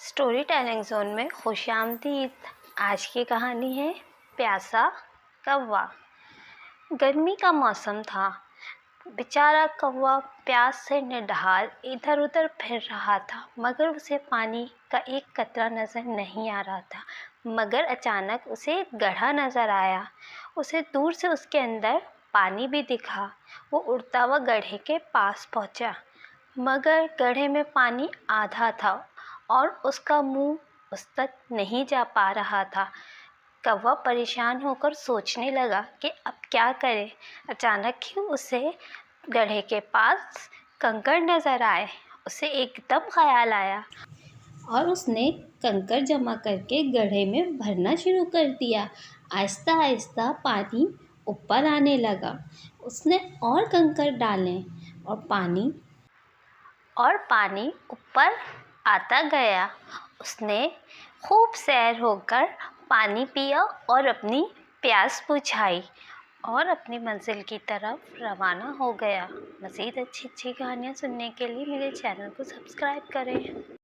Story telling zone में खुश आमदीद। आज की कहानी है प्यासा कौवा। गर्मी का मौसम था। बेचारा कौवा प्यास से निढाल इधर उधर फिर रहा था, मगर उसे पानी का एक कतरा नज़र नहीं आ रहा था। मगर अचानक उसे एक गड्ढा नज़र आया। उसे दूर से उसके अंदर पानी भी दिखा। वो उड़ता हुआ गड्ढे के पास पहुंचा, मगर गड्ढे में पानी आधा था और उसका मुंह उस तक नहीं जा पा रहा था। कौवा परेशान होकर सोचने लगा कि अब क्या करे। अचानक ही उसे गड्ढे के पास कंकड़ नज़र आए। उसे एकदम ख्याल आया और उसने कंकड़ जमा करके गड्ढे में भरना शुरू कर दिया। आहिस्ता आहिस्ता पानी ऊपर आने लगा। उसने और कंकड़ डाले और पानी ऊपर आता गया। उसने खूब सैर होकर पानी पिया और अपनी प्यास बुझाई और अपनी मंजिल की तरफ रवाना हो गया। मज़ीद अच्छी अच्छी कहानियाँ सुनने के लिए मेरे चैनल को सब्सक्राइब करें।